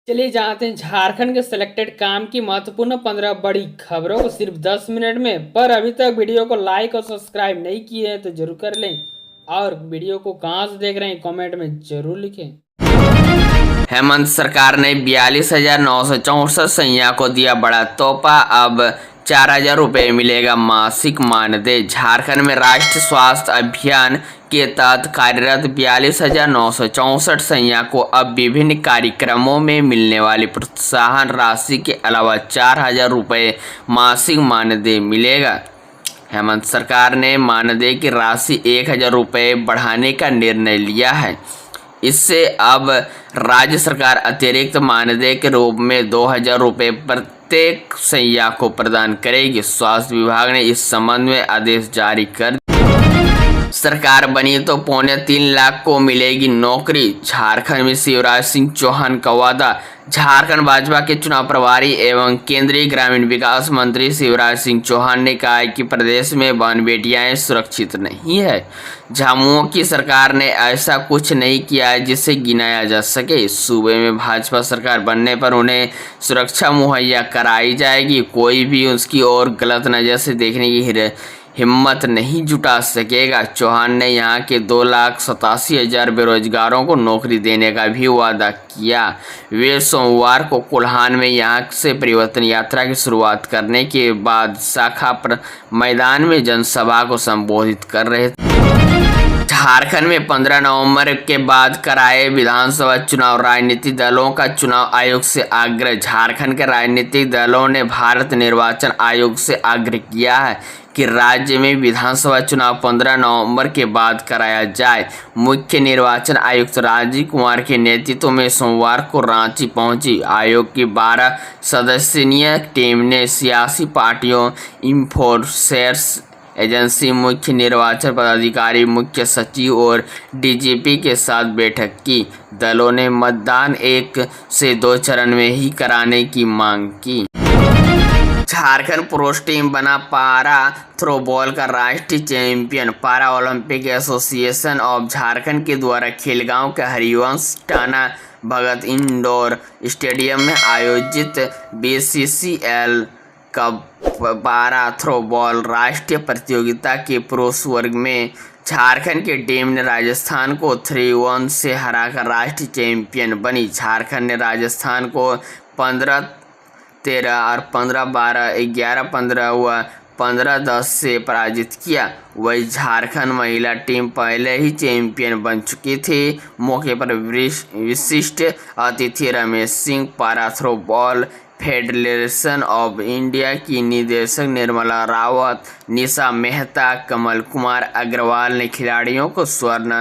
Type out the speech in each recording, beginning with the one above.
चलिए जानते हैं झारखंड के सिलेक्टेड काम की महत्वपूर्ण 15 बड़ी खबरों को सिर्फ 10 मिनट में। पर अभी तक वीडियो को लाइक और सब्सक्राइब नहीं किए हैं तो जरूर कर लें, और वीडियो को कहां से देख रहे हैं कमेंट में जरूर लिखें। हेमंत सरकार ने 42,964 सैया को दिया बड़ा तोहफा। अब 4,000 रुपये मिलेगा मासिक मानदेय। झारखंड में राष्ट्रीय स्वास्थ्य अभियान के तहत कार्यरत 42,964 सैया को अब विभिन्न कार्यक्रमों में मिलने वाली प्रोत्साहन राशि के अलावा 4,000 रुपये मासिक मानदेय मिलेगा। हेमंत सरकार ने मानदेय की राशि 1,000 रुपये बढ़ाने का निर्णय लिया है। इससे अब राज्य सरकार अतिरिक्त मानदेय के रूप में 2,000 रुपये प्रत्येक सैया को प्रदान करेगी। स्वास्थ्य विभाग ने इस संबंध में आदेश जारी कर सरकार बनी तो 3.25 लाख को मिलेगी नौकरी। झारखंड में शिवराज सिंह चौहान का वादा। झारखंड भाजपा के चुनाव प्रभारी एवं केंद्रीय ग्रामीण विकास मंत्री शिवराज सिंह चौहान ने कहा है कि प्रदेश में बहन बेटियां सुरक्षित नहीं है। झामुमो की सरकार ने ऐसा कुछ नहीं किया है जिसे गिनाया जा सके। सूबे में भाजपा सरकार बनने पर उन्हें सुरक्षा मुहैया कराई जाएगी। कोई भी उसकी ओर गलत नज़र से देखने की हिम्मत नहीं जुटा सकेगा। चौहान ने यहां के 2,87,000 बेरोजगारों को नौकरी देने का भी वादा किया। वे सोमवार को कोल्हान में यहां से परिवर्तन यात्रा की शुरुआत करने के बाद शाखा मैदान में जनसभा को संबोधित कर रहे थे। झारखंड में 15 नवंबर के बाद कराए विधानसभा चुनाव। राजनीतिक दलों का चुनाव आयोग से आग्रह। झारखंड के राजनीतिक दलों ने भारत निर्वाचन आयोग से आग्रह किया है कि राज्य में विधानसभा चुनाव 15 नवंबर के बाद कराया जाए। मुख्य निर्वाचन आयुक्त राजीव कुमार के नेतृत्व में सोमवार को रांची पहुंची आयोग की 12 सदस्यीय टीम ने सियासी पार्टियों, इंफोर्सर्स एजेंसी, मुख्य निर्वाचन पदाधिकारी, मुख्य सचिव और डीजीपी के साथ बैठक की। दलों ने मतदान 1 से 2 चरण में ही कराने की मांग की। झारखंड पुरुष टीम बना पारा थ्रोबॉल का राष्ट्रीय चैंपियन। पारा ओलंपिक एसोसिएशन ऑफ झारखंड के द्वारा खेलगांव के हरिवंश टाना भगत इंडोर स्टेडियम में आयोजित BCCL कप पारा थ्रोबॉल राष्ट्रीय प्रतियोगिता के पुरुष वर्ग में झारखंड की टीम ने राजस्थान को 3-1 से हराकर राष्ट्रीय चैंपियन बनी। झारखंड ने राजस्थान को 15-13 और 15-12, 11-15 व 15-10 से पराजित किया। वही झारखंड महिला टीम पहले ही चैंपियन बन चुकी थी। मौके पर विशिष्ट अतिथि रमेश सिंह, पारा थ्रोबॉल फेडरेशन ऑफ इंडिया की निदेशक निर्मला रावत, निशा मेहता, कमल कुमार अग्रवाल ने खिलाड़ियों को स्वर्ण,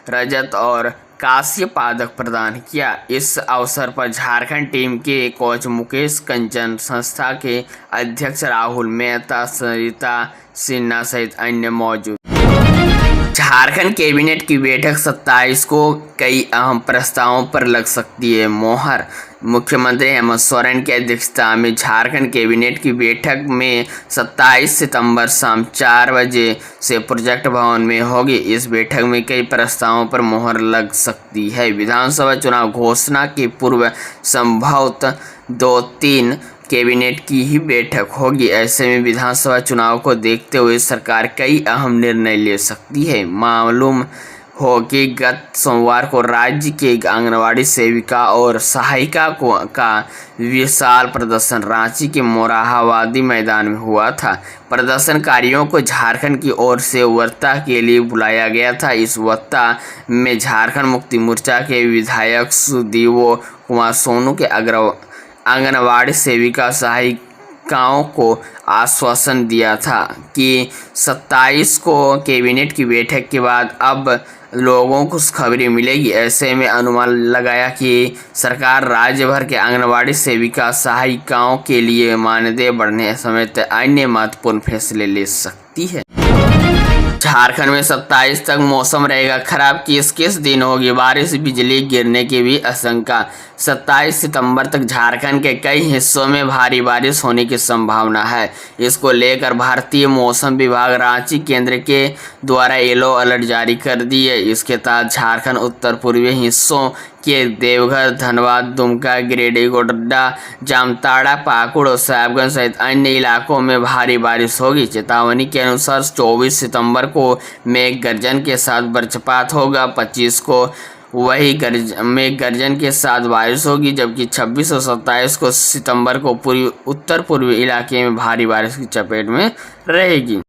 रजत और कांस्य पदक प्रदान किया। इस अवसर पर झारखंड टीम के कोच मुकेश कंचन, संस्था के अध्यक्ष राहुल मेहता, सरिता सिन्हा सहित अन्य मौजूद। झारखंड कैबिनेट की बैठक 27 को कई अहम प्रस्तावों पर लग सकती है मोहर। मुख्यमंत्री हेमंत सोरेन की अध्यक्षता में झारखंड कैबिनेट की बैठक में 27 सितंबर शाम 4 बजे से प्रोजेक्ट भवन में होगी। इस बैठक में कई प्रस्तावों पर मोहर लग सकती है। विधानसभा चुनाव घोषणा के पूर्व संभवतः 2-3 कैबिनेट की ही बैठक होगी। ऐसे में विधानसभा चुनाव को देखते हुए सरकार कई अहम निर्णय ले सकती है। मालूम हो कि गत सोमवार को राज्य के आंगनवाड़ी सेविका और सहायिका का विशाल प्रदर्शन रांची के मोरहाबादी मैदान में हुआ था। प्रदर्शनकारियों को झारखंड की ओर से वार्ता के लिए बुलाया गया था। इस वार्ता में झारखंड मुक्ति मोर्चा के विधायक सुदीवो कुमार सोनू के आंगनवाड़ी सेविका सहायिकाओं को आश्वासन दिया था कि 27 को कैबिनेट की बैठक के बाद अब लोगों को खुशखबरी मिलेगी। ऐसे में अनुमान लगाया कि सरकार राज्य भर के आंगनवाड़ी सेविका सहायिकाओं के लिए मानदेय बढ़ने समेत अन्य महत्वपूर्ण फैसले ले सकती है। झारखंड में 27 तक मौसम रहेगा खराब। किस दिन होगी बारिश, बिजली गिरने की भी आशंका। 27 सितंबर तक झारखंड के कई हिस्सों में भारी बारिश होने की संभावना है। इसको लेकर भारतीय मौसम विभाग रांची केंद्र के द्वारा येलो अलर्ट जारी कर दी है। इसके तहत झारखंड उत्तर पूर्वी हिस्सों के देवघर, धनबाद, दुमका, गिरिडीह, गोड्डा, जामताड़ा, पाकुड़ और साहिबगंज सहित अन्य इलाकों में भारी बारिश होगी। चेतावनी के अनुसार 24 सितंबर को मेघ गर्जन के साथ वज्रपात होगा, 25 को वही मेघ गर्जन के साथ बारिश होगी, जबकि 26 और 27 को सितंबर को पूर्वी उत्तर पूर्वी इलाके में भारी बारिश की चपेट में रहेगी।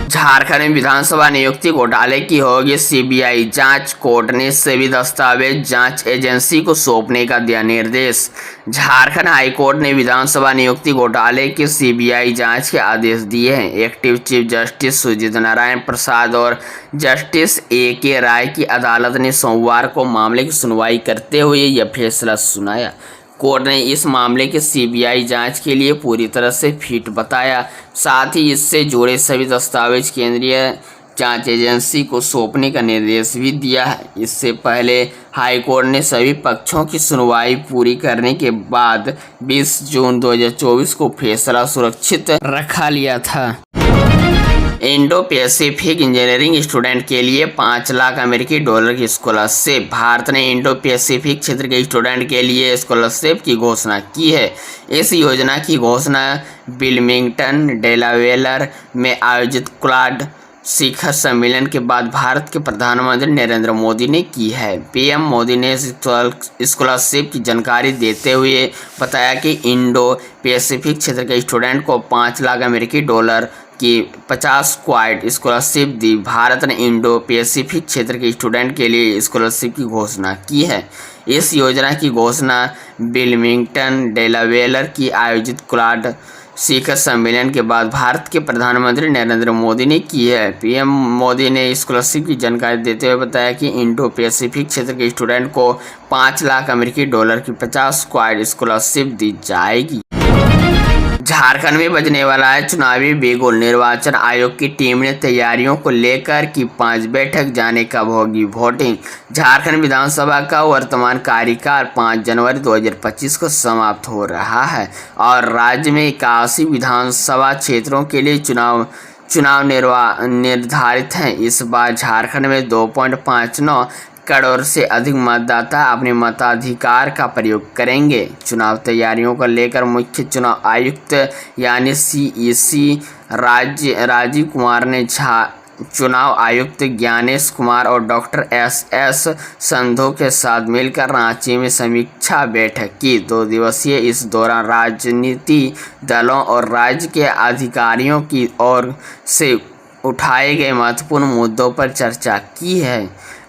झारखंड में विधानसभा नियुक्ति घोटाले की होगी सीबीआई जांच, कोर्ट ने सभी दस्तावेज जांच एजेंसी को सौंपने का दिया निर्देश। झारखंड हाईकोर्ट ने विधानसभा नियुक्ति घोटाले की सीबीआई जांच के आदेश दिए हैं। Active chief justice Sujit Narayan Prasad और जस्टिस ए.के. राय की अदालत ने सोमवार को मामले की सुनवाई करते हुए यह फैसला सुनाया। कोर्ट ने इस मामले के सीबीआई जांच के लिए पूरी तरह से फिट बताया, साथ ही इससे जुड़े सभी दस्तावेज केंद्रीय जांच एजेंसी को सौंपने का निर्देश भी दिया है। इससे पहले हाईकोर्ट ने सभी पक्षों की सुनवाई पूरी करने के बाद 20 जून 2024 को फैसला सुरक्षित रखा लिया था। इंडो पैसिफिक इंजीनियरिंग स्टूडेंट के लिए 5 लाख अमेरिकी डॉलर की स्कॉलरशिप। भारत ने इंडो पैसिफिक क्षेत्र के स्टूडेंट के लिए स्कॉलरशिप की घोषणा की है। इस योजना की घोषणा विल्मिंगटन, डेलावेयर में आयोजित क्वाड शिखर सम्मेलन के बाद भारत के प्रधानमंत्री नरेंद्र मोदी ने की है। पीएम मोदी ने स्कॉलरशिप की जानकारी देते हुए बताया कि इंडो पैसिफिक क्षेत्र के स्टूडेंट को 5 लाख अमेरिकी डॉलर की 50 क्वाड स्कॉलरशिप दी। भारत ने इंडो पैसिफिक क्षेत्र के स्टूडेंट के लिए स्कॉलरशिप की घोषणा की है। इस योजना की घोषणा विल्मिंगटन, डेलावेयर की आयोजित क्वाड शिखर सम्मेलन के बाद भारत के प्रधानमंत्री नरेंद्र मोदी ने की है। पीएम मोदी ने स्कॉलरशिप की जानकारी देते हुए बताया कि इंडो पैसिफिक क्षेत्र के स्टूडेंट को 5 लाख अमेरिकी डॉलर की 50 क्वाड स्कॉलरशिप दी जाएगी। झारखंड में बजने वाला है चुनावी बिगुल। निर्वाचन आयोग की टीम ने तैयारियों को लेकर की 5 बैठक, जाने कब होगी वोटिंग। झारखंड विधानसभा का वर्तमान कार्यकाल 5 जनवरी 2025 को समाप्त हो रहा है और राज्य में 81 विधानसभा क्षेत्रों के लिए चुनाव निर्धारित हैं। इस बार झारखंड में 2.59 करोड़ से अधिक मतदाता अपने मताधिकार का प्रयोग करेंगे। चुनाव तैयारियों को लेकर मुख्य चुनाव आयुक्त यानी सीईसी राजीव कुमार ने चुनाव आयुक्त ज्ञानेश कुमार और डॉक्टर एस संधू के साथ मिलकर रांची में समीक्षा बैठक की। 2 दिवसीय इस दौरान राजनीति दलों और राज्य के अधिकारियों की ओर से उठाए गए महत्वपूर्ण मुद्दों पर चर्चा की है।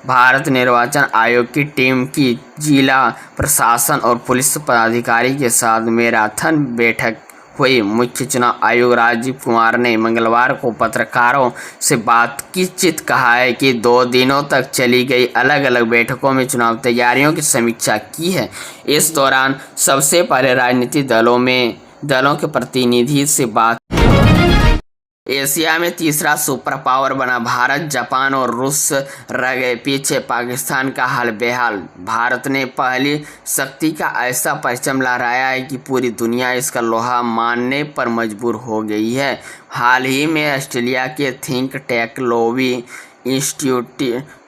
भारत निर्वाचन आयोग की टीम की जिला प्रशासन और पुलिस पदाधिकारी के साथ मैराथन बैठक हुई। मुख्य चुनाव आयुक्त राजीव कुमार ने मंगलवार को पत्रकारों से बातचीत कहा है कि 2 दिनों तक चली गई अलग अलग बैठकों में चुनाव तैयारियों की समीक्षा की है। इस दौरान सबसे पहले राजनीतिक दलों के प्रतिनिधि से बात। एशिया में तीसरा सुपर पावर बना भारत, जापान और रूस रह गए पीछे, पाकिस्तान का हाल बेहाल। भारत ने पहली शक्ति का ऐसा परचम लहराया है कि पूरी दुनिया इसका लोहा मानने पर मजबूर हो गई है। हाल ही में ऑस्ट्रेलिया के थिंक टैंक लोवी इंस्टीट्यूट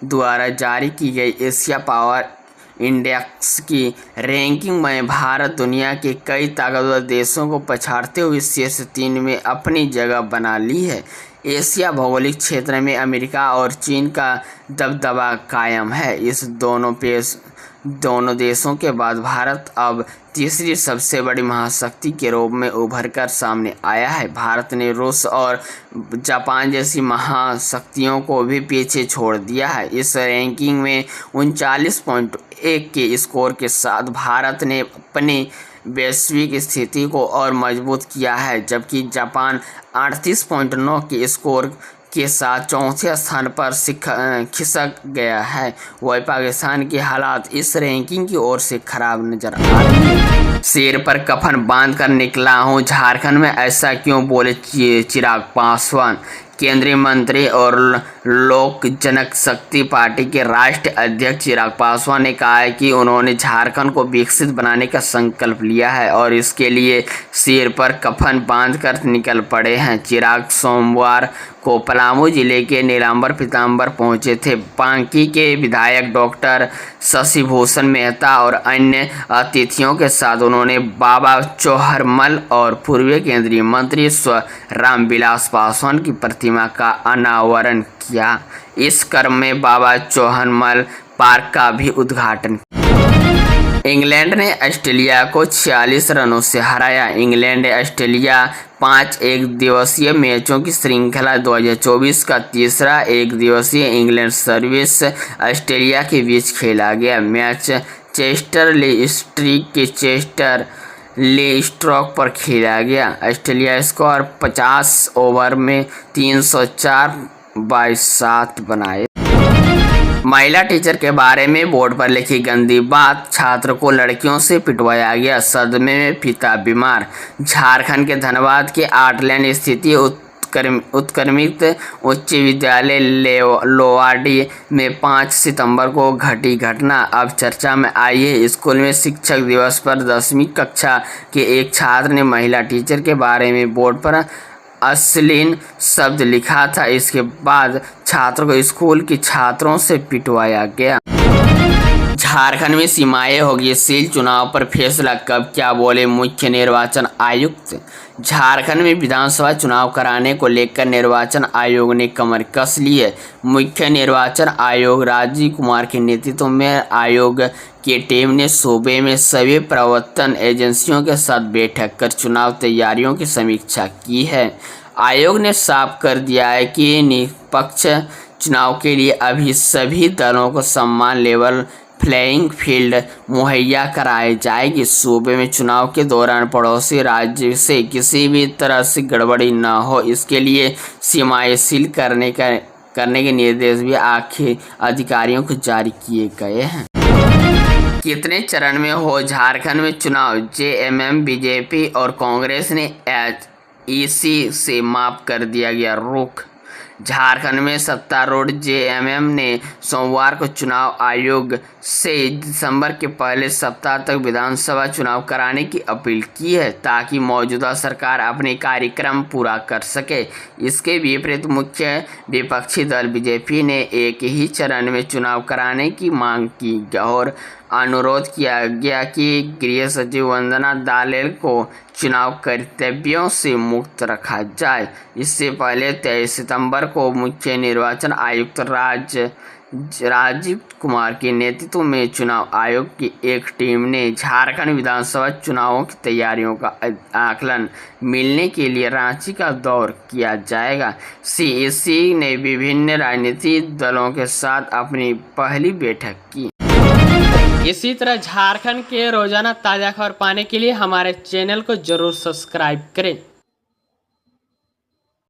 द्वारा जारी की गई एशिया पावर इंडेक्स की रैंकिंग में भारत दुनिया के कई ताकतवर देशों को पछाड़ते हुए शीर्ष 3 में अपनी जगह बना ली है। एशिया भौगोलिक क्षेत्र में अमेरिका और चीन का दबदबा कायम है। इस दोनों देशों के बाद भारत अब तीसरी सबसे बड़ी महाशक्ति के रूप में उभर कर सामने आया है। भारत ने रूस और जापान जैसी महाशक्तियों को भी पीछे छोड़ दिया है। इस रैंकिंग में 39.1 के स्कोर के साथ भारत ने अपनी वैश्विक स्थिति को और मजबूत किया है, जबकि जापान 38.9 के स्कोर के साथ चौथे स्थान पर खिसक गया है। वही पाकिस्तान के हालात इस रैंकिंग की ओर से खराब नजर आ रही है। सिर पर कफन बांध कर निकला हूं झारखंड में, ऐसा क्यों बोले चिराग पासवान। केंद्रीय मंत्री और लोक जनशक्ति पार्टी के राष्ट्रीय अध्यक्ष चिराग पासवान ने कहा है कि उन्होंने झारखंड को विकसित बनाने का संकल्प लिया है और इसके लिए सिर पर कफन बांधकर निकल पड़े हैं। चिराग सोमवार को पलामू जिले के नीलांबर पीताम्बर पहुंचे थे। बांकी के विधायक डॉक्टर शशिभूषण मेहता और अन्य अतिथियों के साथ उन्होंने बाबा चौहरमल और पूर्व केंद्रीय मंत्री स्व रामविलास पासवान की प्रतिमा का अनावरण किया। इस क्रम में बाबा चौहरमल पार्क का भी उद्घाटन। इंग्लैंड ने ऑस्ट्रेलिया को 46 रनों से हराया। इंग्लैंड ने ऑस्ट्रेलिया 5 एक दिवसीय मैचों की श्रृंखला 2024 का तीसरा एक दिवसीय इंग्लैंड सर्विस ऑस्ट्रेलिया के बीच खेला गया। मैच चेस्टर ले स्ट्रीट के चेस्टर ले स्ट्रोक पर खेला गया। ऑस्ट्रेलिया स्कोर 50 ओवर में 304/7 बनाए। महिला टीचर के बारे में बोर्ड पर लिखी गंदी बात, छात्र को लड़कियों से पिटवाया गया, सदमे में पिता बीमार। झारखंड के धनबाद के 8 लेन स्थित उत्क्रमित उच्च विद्यालय लोवाडी में 5 सितंबर को घटी घटना अब चर्चा में आई है। स्कूल में शिक्षक दिवस पर 10वीं कक्षा के एक छात्र ने महिला टीचर के बारे में बोर्ड पर अश्लील शब्द लिखा था। इसके बाद छात्र को स्कूल की छात्रों से पिटवाया गया। झारखंड में सीमाएं होगी सील, चुनाव पर फैसला कब, क्या बोले मुख्य निर्वाचन आयुक्त। झारखंड में विधानसभा चुनाव कराने को लेकर निर्वाचन आयोग ने कमर कस ली है। मुख्य निर्वाचन आयोग राजीव कुमार के नेतृत्व में आयोग की टीम ने सूबे में सभी प्रवर्तन एजेंसियों के साथ बैठक कर चुनाव तैयारियों की समीक्षा की है। आयोग ने साफ कर दिया है कि निष्पक्ष चुनाव के लिए अभी सभी दलों को समान लेवल प्लेइंग फील्ड मुहैया कराई जाएगी। सूबे में चुनाव के दौरान पड़ोसी राज्य से किसी भी तरह से गड़बड़ी न हो, इसके लिए सीमाएं सील करने के निर्देश भी आखिर अधिकारियों को जारी किए गए हैं। कितने चरण में हो झारखंड में चुनाव, जेएमएम, बीजेपी और कांग्रेस ने ईसी से माफ कर दिया गया रुख। झारखंड में सत्तारूढ़ जेएमएम ने सोमवार को चुनाव आयोग से दिसंबर के पहले सप्ताह तक विधानसभा चुनाव कराने की अपील की है ताकि मौजूदा सरकार अपने कार्यक्रम पूरा कर सके। इसके विपरीत मुख्य विपक्षी दल बीजेपी ने एक ही चरण में चुनाव कराने की मांग की और अनुरोध किया गया कि गृह सचिव वंदना दालेल को चुनाव कर्तव्यों से मुक्त रखा जाए। इससे पहले 23 सितंबर को मुख्य निर्वाचन आयुक्त राजीव कुमार के नेतृत्व में चुनाव आयोग की एक टीम ने झारखंड विधानसभा चुनावों की तैयारियों का आकलन मिलने के लिए रांची का दौर किया जाएगा। सीईसी ने विभिन्न राजनीतिक दलों के साथ अपनी पहली बैठक की। इसी तरह झारखंड के रोजाना ताज़ा खबर पाने के लिए हमारे चैनल को जरूर सब्सक्राइब करें।